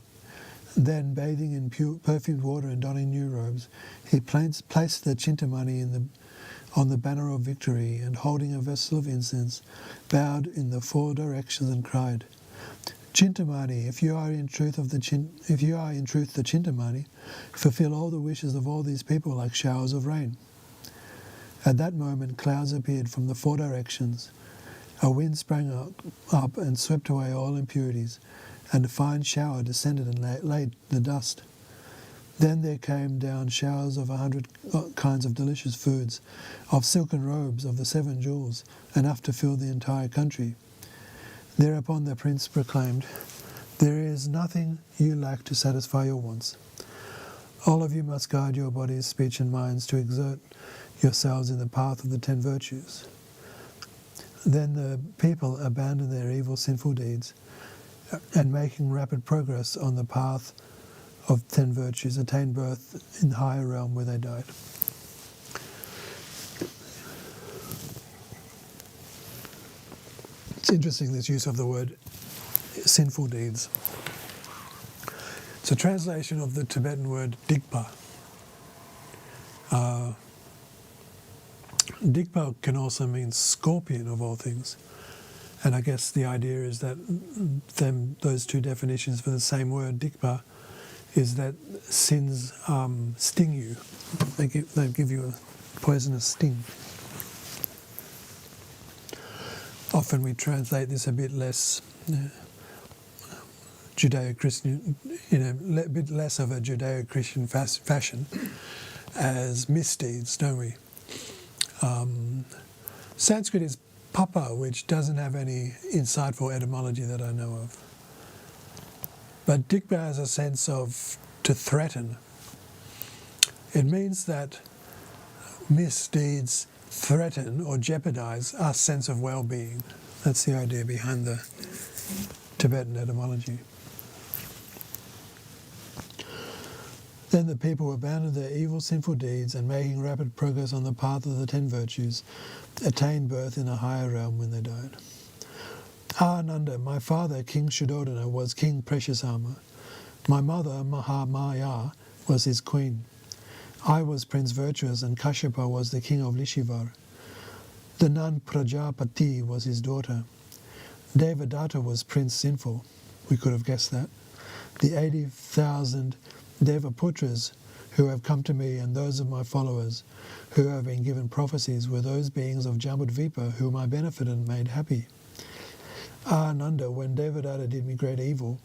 Then, bathing in perfumed water and donning new robes, he placed the Chintamani on the banner of victory, and holding a vessel of incense, bowed in the 4 directions and cried, "Chintamani, if you are in truth the Chintamani, fulfill all the wishes of all these people like showers of rain." At that moment clouds appeared from the 4 directions. A wind sprang up and swept away all impurities, and a fine shower descended and laid the dust. Then there came down showers of 100 kinds of delicious foods, of silken robes of the 7 jewels, enough to fill the entire country. Thereupon the prince proclaimed, "There is nothing you lack to satisfy your wants. All of you must guide your bodies, speech and minds to exert yourselves in the path of the 10 virtues." Then the people abandoned their evil, sinful deeds, and making rapid progress on the path of 10 virtues, attained birth in the higher realm where they died. It's interesting, this use of the word sinful deeds. It's a translation of the Tibetan word digpa. Digpa can also mean scorpion, of all things. And I guess the idea is that those two definitions for the same word, digpa, is that sins sting you. They give you a poisonous sting. Often we translate this a bit less Judeo-Christian, a bit less of a Judeo-Christian fashion, as misdeeds, don't we? Sanskrit is papa, which doesn't have any insightful etymology that I know of. But digpa has a sense of to threaten. It means that misdeeds threaten or jeopardize our sense of well-being. That's the idea behind the Tibetan etymology. Then the people abandoned their evil, sinful deeds, and making rapid progress on the path of the 10 virtues, attained birth in a higher realm when they died. Ananda, my father, King Shuddhodana, was King Precious Armour. My mother, Mahamaya, was his queen. I was Prince Virtuous, and Kashyapa was the king of Lishivar. The nun Prajapati was his daughter. Devadatta was Prince Sinful. We could have guessed that. The 80,000 Devaputras who have come to me, and those of my followers who have been given prophecies, were those beings of Jambudvipa whom I benefited and made happy. Ananda, when Devadatta did me great evil,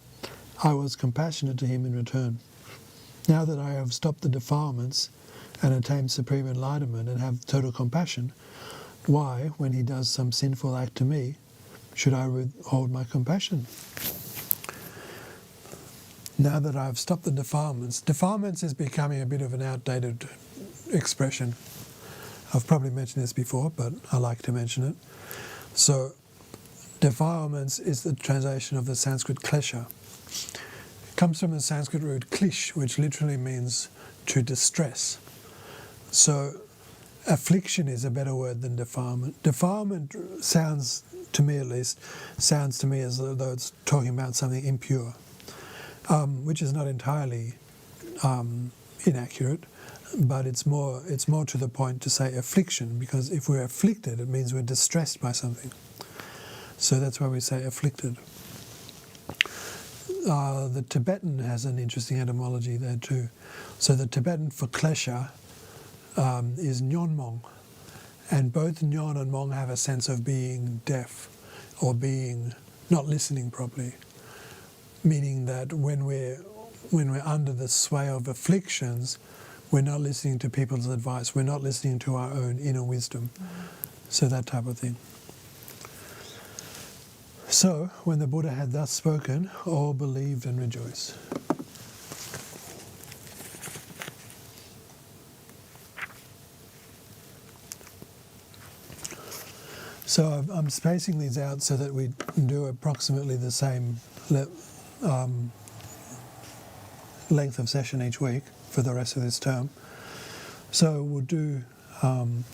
I was compassionate to him in return. Now that I have stopped the defilements and attain supreme enlightenment and have total compassion, why, when he does some sinful act to me, should I withhold my compassion? Now that I've stopped the defilements is becoming a bit of an outdated expression. I've probably mentioned this before, but I like to mention it. So, defilements is the translation of the Sanskrit klesha. It comes from the Sanskrit root klish, which literally means to distress. So, affliction is a better word than defilement. Defilement sounds, to me at least, as though it's talking about something impure, which is not entirely inaccurate, but it's more to the point to say affliction, because if we're afflicted, it means we're distressed by something. So that's why we say afflicted. The Tibetan has an interesting etymology there too. So the Tibetan for klesha is nyonmong, and both nyon and mong have a sense of being deaf or being not listening properly, meaning that when we're under the sway of afflictions, we're not listening to people's advice, we're not listening to our own inner wisdom. So that type of thing. So, when the Buddha had thus spoken, all believed and rejoiced. So I'm spacing these out so that we do approximately the same length of session each week for the rest of this term. So we'll do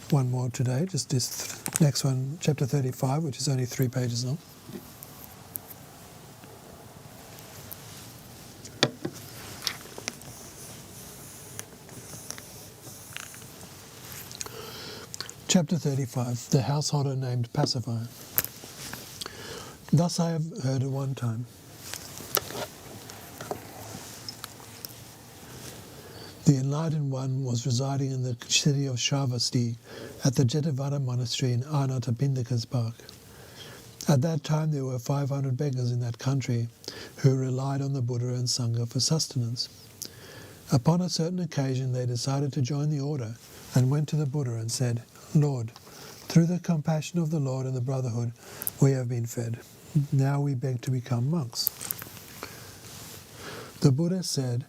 one more today, just this next one, chapter 35, which is only 3 pages long. Chapter 35, the householder named Pacifier. Thus I have heard at one time. The enlightened one was residing in the city of Shravasti at the Jetavada monastery in Anathapindika's park. At that time there were 500 beggars in that country who relied on the Buddha and Sangha for sustenance. Upon a certain occasion they decided to join the order and went to the Buddha and said, Lord, through the compassion of the Lord and the brotherhood, we have been fed. Now we beg to become monks. The Buddha said,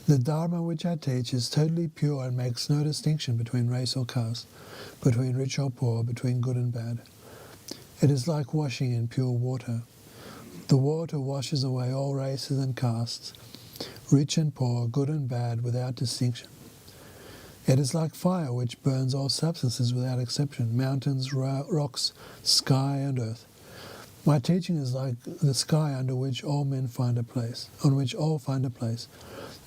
the Dharma which I teach is totally pure and makes no distinction between race or caste, between rich or poor, between good and bad. It is like washing in pure water. The water washes away all races and castes, rich and poor, good and bad, without distinction. It is like fire which burns all substances without exception, mountains, rocks, sky and earth. My teaching is like the sky under which all men find a place, on which all find a place.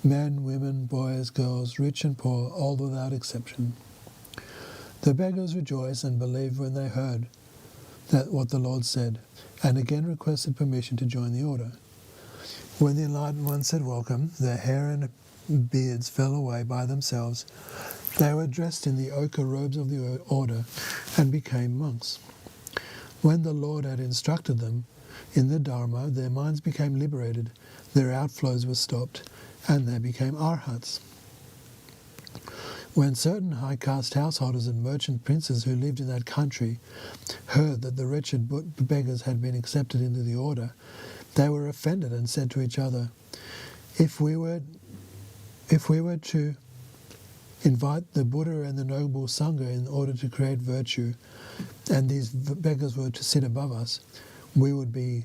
Men, women, boys, girls, rich and poor, all without exception. The beggars rejoiced and believed when they heard that what the Lord said, and again requested permission to join the order. When the enlightened one said welcome, their hair and beards fell away by themselves. They were dressed in the ochre robes of the order and became monks. When the Lord had instructed them in the Dharma, their minds became liberated, their outflows were stopped, and they became arhats. When certain high caste householders and merchant princes who lived in that country heard that the wretched beggars had been accepted into the order, they were offended and said to each other, If we were to invite the Buddha and the noble Sangha in order to create virtue, and these beggars were to sit above us, we would be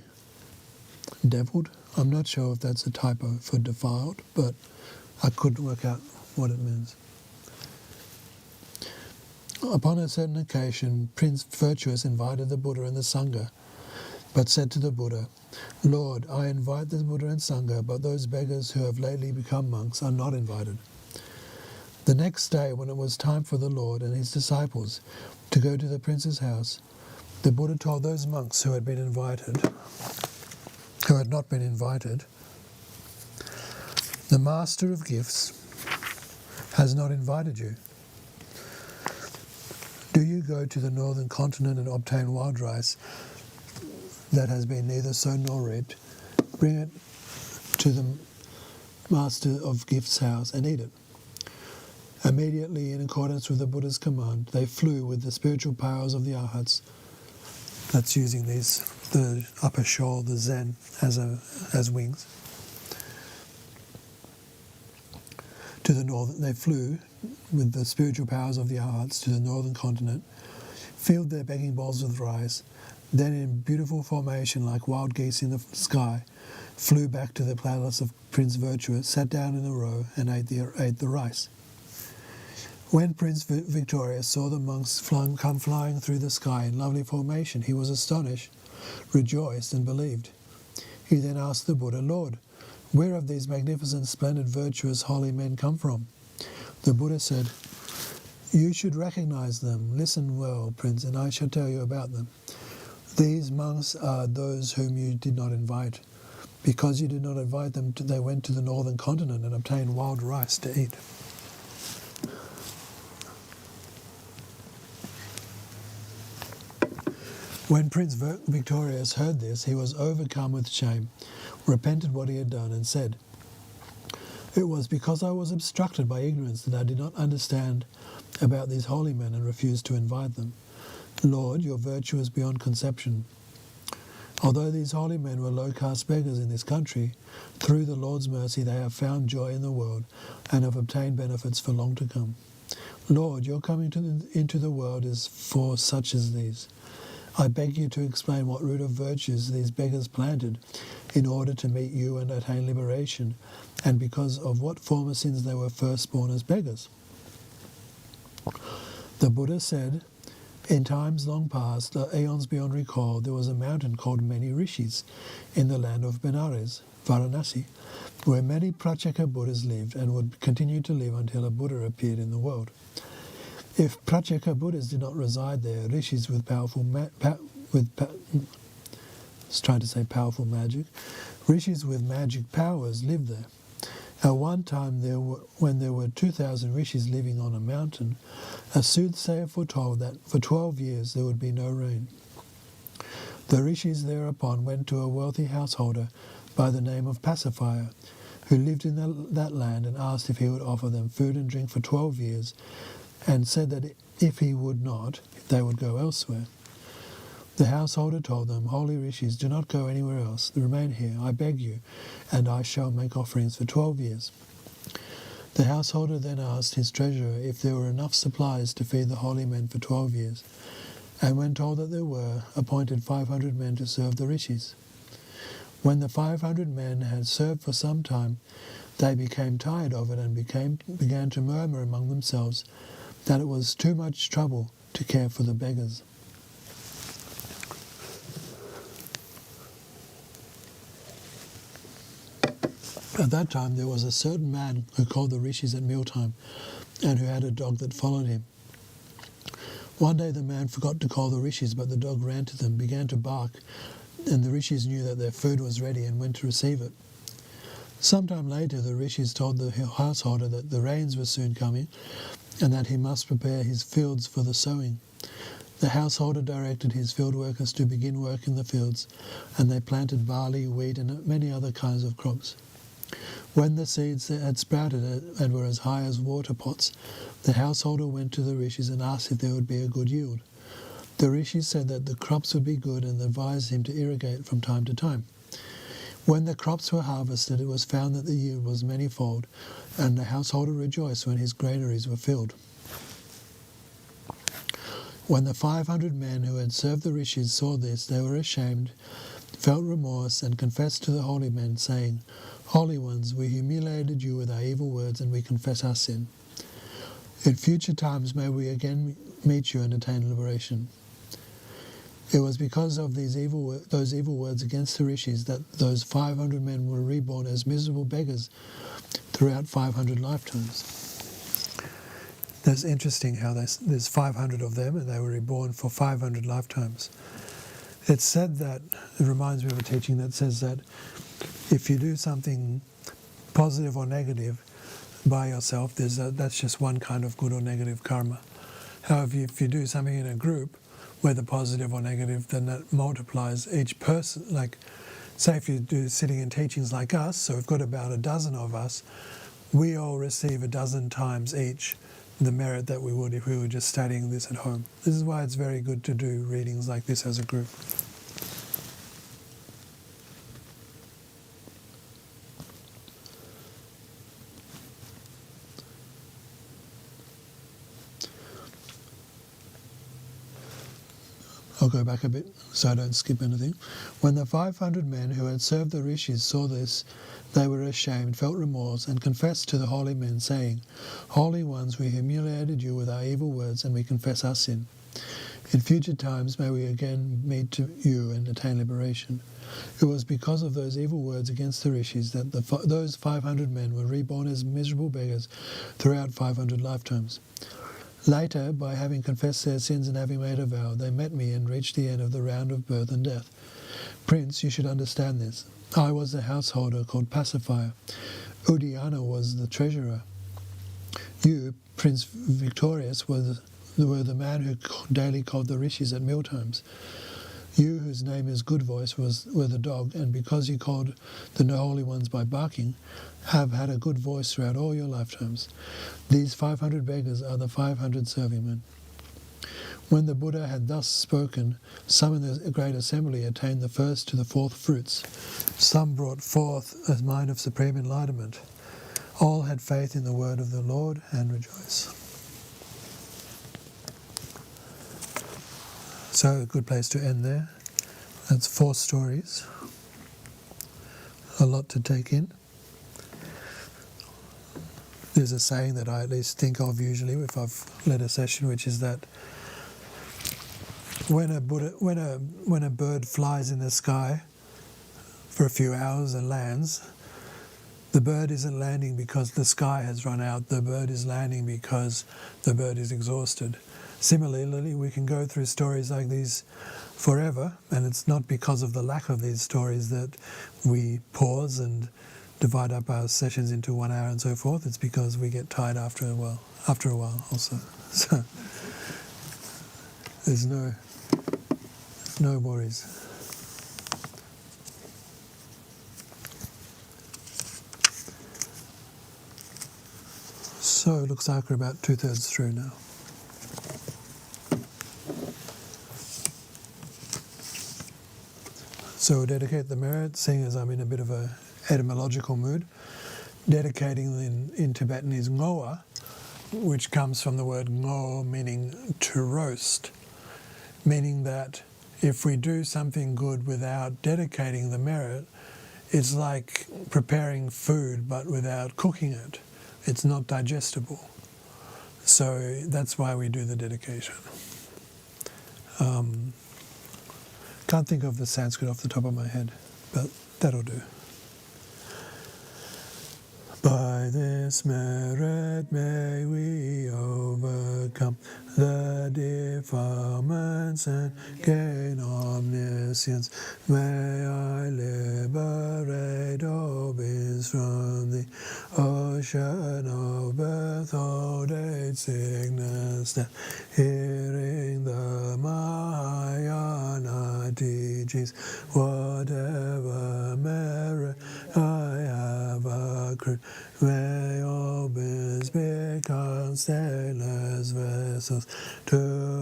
deviled. I'm not sure if that's a typo for defiled, but I couldn't work out what it means. Upon a certain occasion, Prince Virtuous invited the Buddha and the Sangha, but said to the Buddha, Lord, I invite the Buddha and Sangha, but those beggars who have lately become monks are not invited. The next day, when it was time for the Lord and his disciples to go to the prince's house, the Buddha told those monks who had not been invited, the Master of Gifts has not invited you. Do you go to the northern continent and obtain wild rice that has been neither sown nor reaped, bring it to the Master of Gifts' house and eat it. Immediately, in accordance with the Buddha's command, they flew with the spiritual powers of the Arhats. That's using the upper shoal, the Zen, as wings. To the northern, they flew with the spiritual powers of the Arhats to the northern continent, filled their begging bowls with rice, then in beautiful formation like wild geese in the sky, flew back to the palace of Prince Virtuous, sat down in a row and ate the rice. When Prince Victorious saw the monks come flying through the sky in lovely formation, he was astonished, rejoiced and believed. He then asked the Buddha, "Lord, where have these magnificent, splendid, virtuous, holy men come from?" The Buddha said, "You should recognize them. Listen well, Prince, and I shall tell you about them. These monks are those whom you did not invite. Because you did not invite them, they went to the northern continent and obtained wild rice to eat." When Prince Victorious heard this, he was overcome with shame, repented what he had done, and said, "It was because I was obstructed by ignorance that I did not understand about these holy men and refused to invite them. Lord, your virtue is beyond conception. Although these holy men were low-caste beggars in this country, through the Lord's mercy they have found joy in the world and have obtained benefits for long to come. Lord, your coming into the world is for such as these. I beg you to explain what root of virtues these beggars planted in order to meet you and attain liberation, and because of what former sins they were first born as beggars." The Buddha said, "In times long past, aeons beyond recall, there was a mountain called Many Rishis in the land of Benares, Varanasi, where many Pratyeka Buddhas lived and would continue to live until a Buddha appeared in the world. If Pratyeka Buddhas did not reside there, rishis with powerful rishis with magic powers lived there. At one time, when there were 2,000 rishis living on a mountain, a soothsayer foretold that for 12 years there would be no rain. The rishis thereupon went to a wealthy householder by the name of Pacifier, who lived in that land, and asked if he would offer them food and drink for 12 years, and said that if he would not, they would go elsewhere. The householder told them, "Holy rishis, do not go anywhere else. Remain here, I beg you, and I shall make offerings for 12 years. The householder then asked his treasurer if there were enough supplies to feed the holy men for 12 years, and when told that there were, appointed 500 men to serve the rishis. When the 500 men had served for some time, they became tired of it and began to murmur among themselves that it was too much trouble to care for the beggars. At that time there was a certain man who called the rishis at mealtime, and who had a dog that followed him. One day the man forgot to call the rishis, but the dog ran to them, began to bark, and the rishis knew that their food was ready and went to receive it. Sometime later the rishis told the householder that the rains were soon coming, and that he must prepare his fields for the sowing. The householder directed his field workers to begin work in the fields, and they planted barley, wheat, and many other kinds of crops. When the seeds had sprouted and were as high as water pots, the householder went to the rishis and asked if there would be a good yield. The rishis said that the crops would be good and advised him to irrigate from time to time. When the crops were harvested, it was found that the yield was manyfold, and the householder rejoiced when his granaries were filled. When the 500 men who had served the rishis saw this, they were ashamed, felt remorse, and confessed to the holy men, saying, "Holy ones, we humiliated you with our evil words, and we confess our sin. In future times may we again meet you and attain liberation." It was because of those evil words against the rishis that those 500 men were reborn as miserable beggars throughout 500 lifetimes. That's interesting how there's 500 of them, and they were reborn for 500 lifetimes. It's said that, it reminds me of a teaching that says that if you do something positive or negative by yourself, that's just one kind of good or negative karma. However, if you do something in a group, whether positive or negative, then that multiplies each person. Like, say if you do sitting in teachings like us, so we've got about a dozen of us, we all receive a dozen times each the merit that we would if we were just studying this at home. This is why it's very good to do readings like this as a group. I'll go back a bit so I don't skip anything. When the 500 men who had served the rishis saw this, they were ashamed, felt remorse, and confessed to the holy men, saying, "Holy ones, we humiliated you with our evil words, and we confess our sin. In future times may we again meet to you and attain liberation." It was because of those evil words against the rishis that those 500 men were reborn as miserable beggars throughout 500 lifetimes. Later, by having confessed their sins and having made a vow, they met me and reached the end of the round of birth and death. Prince, you should understand this. I was the householder called pacifier. Udayana was the treasurer. You, Prince Victorious, were the man who daily called the rishis at mealtimes. You, whose name is Good Voice, were the dog, and because you called the holy ones by barking, have had a good voice throughout all your lifetimes. These 500 beggars are the 500 serving men. When the Buddha had thus spoken, some in the great assembly attained the first to the fourth fruits. Some brought forth a mind of supreme enlightenment. All had faith in the word of the Lord and rejoice. So a good place to end there. That's 4 stories. A lot to take in. There's a saying that I at least think of usually if I've led a session, which is that when a bird flies in the sky for a few hours and lands, the bird isn't landing because the sky has run out. The bird is landing because the bird is exhausted. Similarly, we can go through stories like these forever, and it's not because of the lack of these stories that we pause and divide up our sessions into 1 hour and so forth. It's because we get tired after a while also. So there's no worries. So it looks like we're about 2/3 through now. So we'll dedicate the merit, seeing as I'm in a bit of a etymological mood. Dedicating in Tibetan is ngoa, which comes from the word ngo, meaning to roast, meaning that if we do something good without dedicating the merit, it's like preparing food but without cooking it. It's not digestible. So that's why we do the dedication. Can't think of the Sanskrit off the top of my head, but that'll do. By this merit may we overcome the defilements and gain omniscience. May I liberate all beings from the ocean of birth, old age, sickness, death. Hearing the Mahayana teachings, whatever merit I have accrued, may all beings become stainless vessels to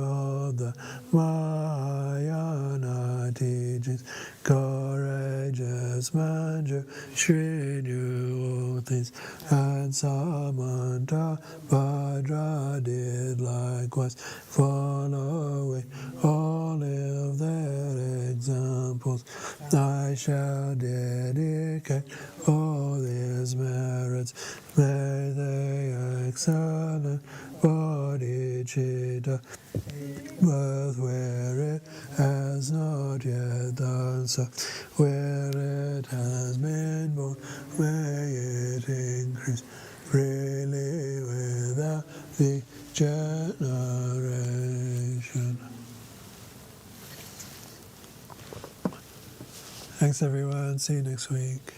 hold the Mahayana teachings. Courageous Manju, Shri knew all things, and Samanta Bhadra did likewise, following all of their examples. I shall dedicate all these merits. May they excel in bodhicitta, birth where it has not yet done so. Where it has been born, may it increase freely without degeneration. Thanks everyone, see you next week.